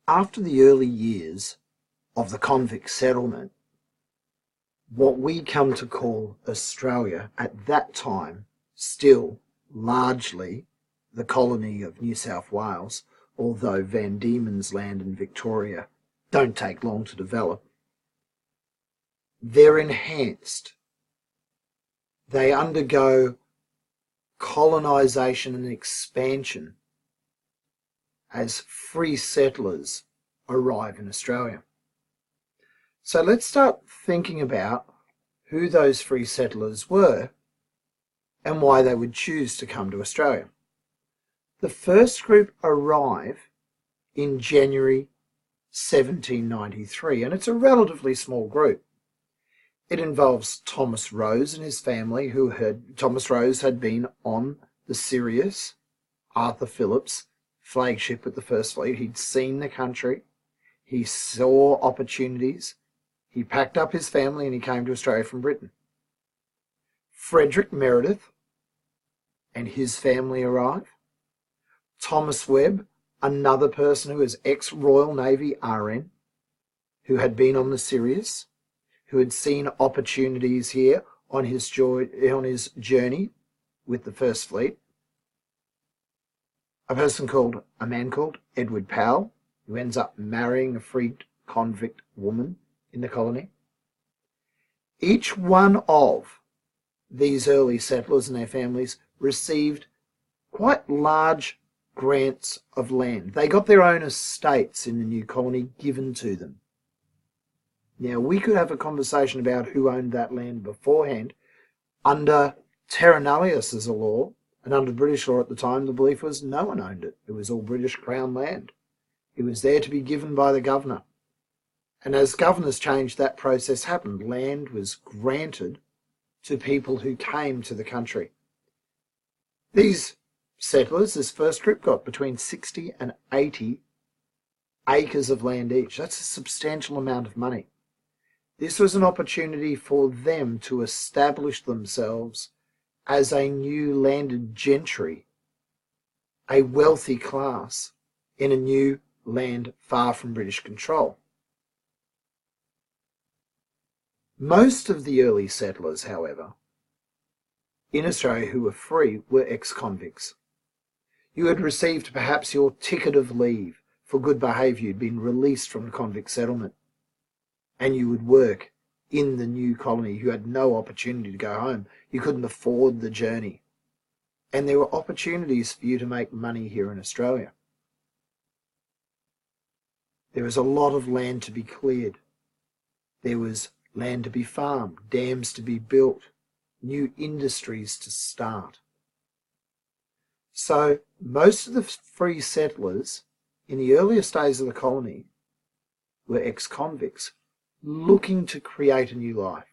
After the early years of the convict settlement, what we come to call Australia at that time, still largely the colony of New South Wales, although Van Diemen's Land and Victoria don't take long to develop, they're enhanced. They undergo colonisation and expansion as free settlers arrive in Australia. So let's start thinking about who those free settlers were and why they would choose to come to Australia. The first group arrive in January 1793, and it's a relatively small group. It involves Thomas Rose and his family, Thomas Rose had been on the Sirius, Arthur Phillip's flagship with the First Fleet. He'd seen the country, he saw opportunities, he packed up his family and he came to Australia from Britain. Frederick Meredith and his family arrive. Thomas Webb, another person who was ex-Royal Navy RN, who had been on the Sirius, who had seen opportunities here on his journey with the First Fleet. A man called Edward Powell, who ends up marrying a freed convict woman in the colony. Each one of these early settlers and their families received quite large grants of land. They got their own estates in the new colony given to them. Now, we could have a conversation about who owned that land beforehand. Under terra nullius as a law, and under British law at the time, the belief was no one owned it. It was all British Crown land. It was there to be given by the governor. And as governors changed, that process happened. Land was granted to people who came to the country. These settlers, this first group, got between 60 and 80 acres of land each. That's a substantial amount of money. This was an opportunity for them to establish themselves as a new landed gentry, a wealthy class in a new land far from British control. Most of the early settlers, however, in Australia who were free were ex-convicts. You had received perhaps your ticket of leave for good behaviour. You'd been released from the convict settlement, and you would work in the new colony. You had no opportunity to go home. You couldn't afford the journey. And there were opportunities for you to make money here in Australia. There was a lot of land to be cleared. There was land to be farmed, dams to be built, new industries to start. So most of the free settlers in the earliest days of the colony were ex-convicts looking to create a new life.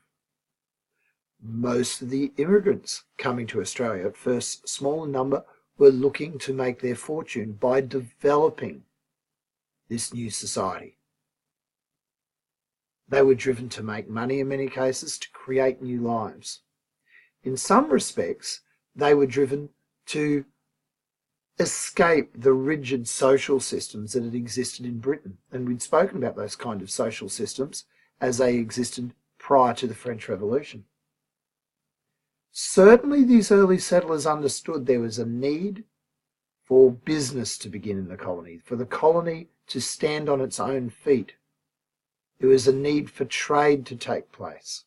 Most of the immigrants coming to Australia, at first small in number, were looking to make their fortune by developing this new society. They were driven to make money in many cases, to create new lives. In some respects, they were driven to escape the rigid social systems that had existed in Britain. And we'd spoken about those kind of social systems as they existed prior to the French Revolution. Certainly these early settlers understood there was a need for business to begin in the colony, for the colony to stand on its own feet. There was a need for trade to take place.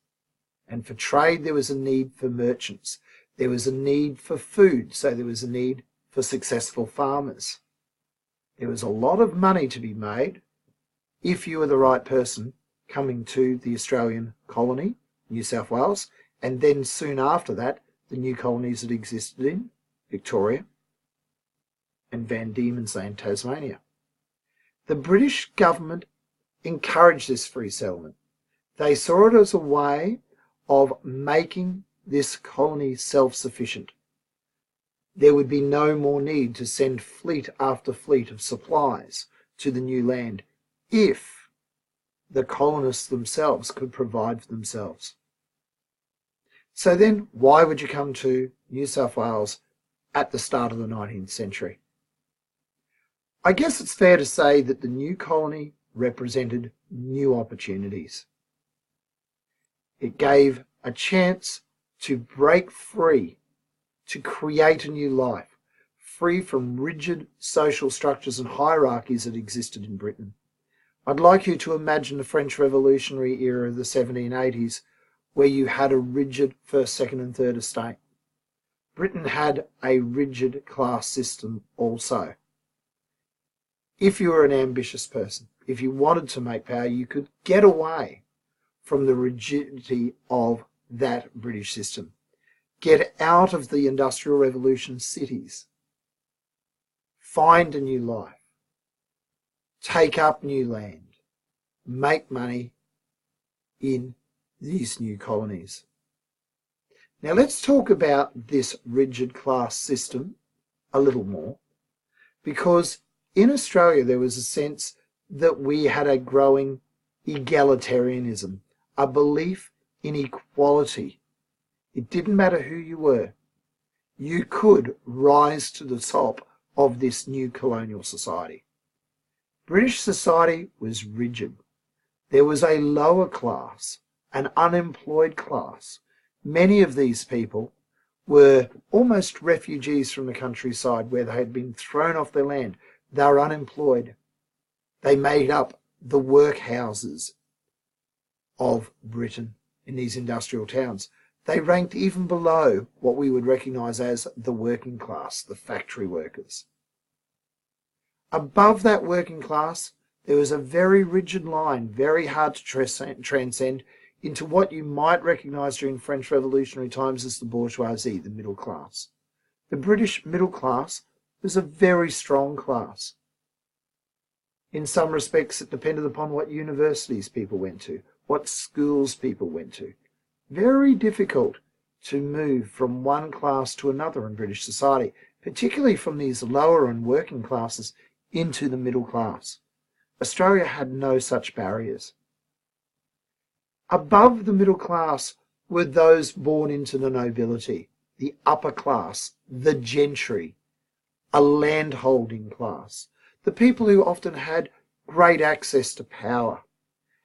And for trade, there was a need for merchants. There was a need for food, so there was a need for successful farmers. There was a lot of money to be made if you were the right person coming to the Australian colony, New South Wales, and then soon after that, the new colonies that existed in Victoria and Van Diemen's Land, Tasmania. The British government encouraged this free settlement. They saw it as a way of making this colony self-sufficient. There would be no more need to send fleet after fleet of supplies to the new land if the colonists themselves could provide for themselves. So then, why would you come to New South Wales at the start of the 19th century? I guess it's fair to say that the new colony represented new opportunities. It gave a chance to break free, to create a new life, free from rigid social structures and hierarchies that existed in Britain. I'd like you to imagine the French Revolutionary era of the 1780s, where you had a rigid first, second and third estate. Britain had a rigid class system also. If you were an ambitious person, if you wanted to make power, you could get away from the rigidity of that British system. Get out of the Industrial Revolution cities. Find a new life. Take up new land. Make money in these new colonies. Now let's talk about this rigid class system a little more, because in Australia there was a sense that we had a growing egalitarianism, a belief in equality. It didn't matter who you were. You could rise to the top of this new colonial society. British society was rigid. There was a lower class, an unemployed class. Many of these people were almost refugees from the countryside where they had been thrown off their land. They were unemployed. They made up the workhouses of Britain in these industrial towns. They ranked even below what we would recognise as the working class, the factory workers. Above that working class, there was a very rigid line, very hard to transcend, into what you might recognise during French Revolutionary times as the bourgeoisie, the middle class. The British middle class was a very strong class. In some respects, it depended upon what universities people went to, what schools people went to. Very difficult to move from one class to another in British society, particularly from these lower and working classes into the middle class. Australia had no such barriers. Above the middle class were those born into the nobility, the upper class, the gentry, a landholding class, the people who often had great access to power,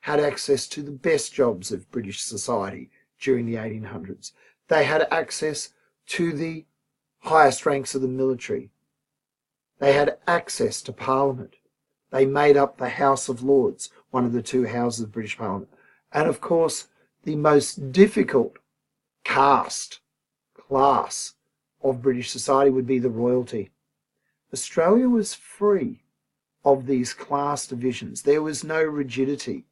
had access to the best jobs of British society during the 1800s. They had access to the highest ranks of the military. They had access to Parliament. They made up the House of Lords, one of the two houses of British Parliament. And of course, the most difficult class of British society would be the royalty. Australia was free of these class divisions. There was no rigidity.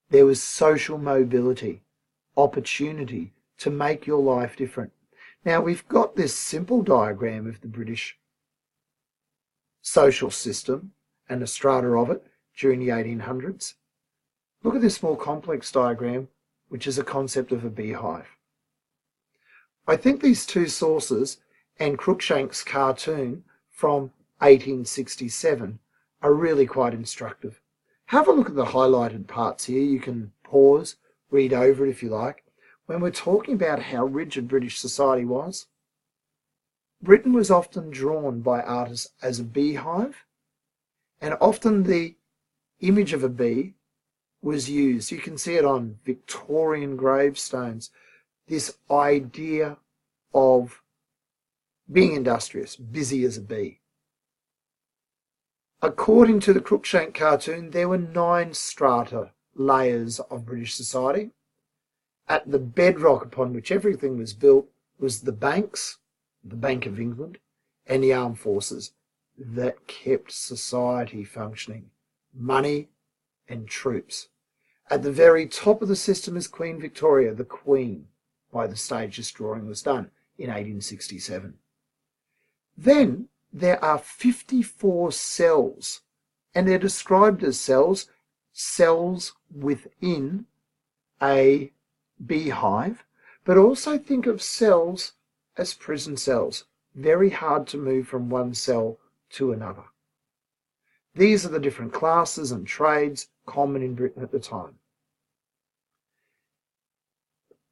There was social mobility, opportunity to make your life different. Now, we've got this simple diagram of the British social system and the strata of it during the 1800s. Look at this more complex diagram, which is a concept of a beehive. I think these two sources and Cruikshank's cartoon from 1867 are really quite instructive. Have a look at the highlighted parts here. You can pause, read over it if you like. When we're talking about how rigid British society was, Britain was often drawn by artists as a beehive, and often the image of a bee was used. You can see it on Victorian gravestones, this idea of being industrious, busy as a bee. According to the Cruikshank cartoon, there were 9 strata, layers of British society. At the bedrock upon which everything was built was the banks, the Bank of England, and the armed forces that kept society functioning. Money and troops. At the very top of the system is Queen Victoria, the Queen. By the stage this drawing was done in 1867. Then there are 54 cells, and they're described as cells within a beehive, but also think of cells as prison cells. Very hard to move from one cell to another. These are the different classes and trades common in Britain at the time.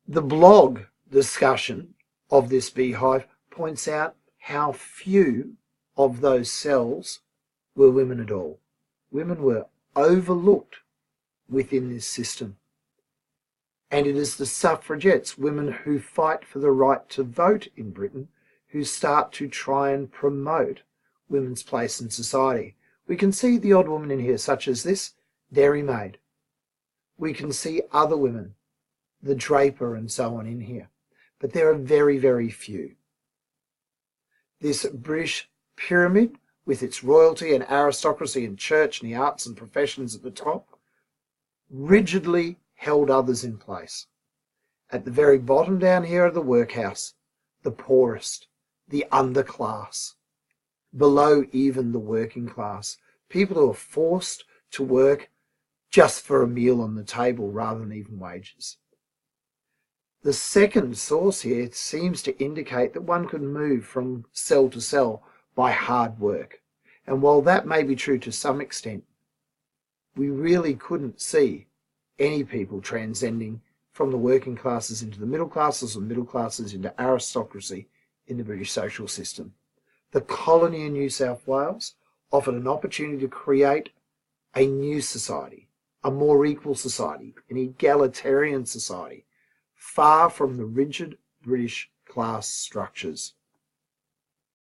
The blog discussion of this beehive points out how few of those cells were women at all. Women were overlooked within this system. And it is the suffragettes, women who fight for the right to vote in Britain, who start to try and promote women's place in society. We can see the odd woman in here, such as this dairymaid. We can see other women, the draper and so on in here. But there are very, very few. This British pyramid, with its royalty and aristocracy and church and the arts and professions at the top, rigidly held others in place. At the very bottom down here are the workhouse, the poorest, the underclass, below even the working class, people who are forced to work just for a meal on the table rather than even wages. The second source here seems to indicate that one could move from cell to cell by hard work. And while that may be true to some extent, we really couldn't see any people transcending from the working classes into the middle classes or middle classes into aristocracy in the British social system. The colony in New South Wales offered an opportunity to create a new society, a more equal society, an egalitarian society, far from the rigid British class structures.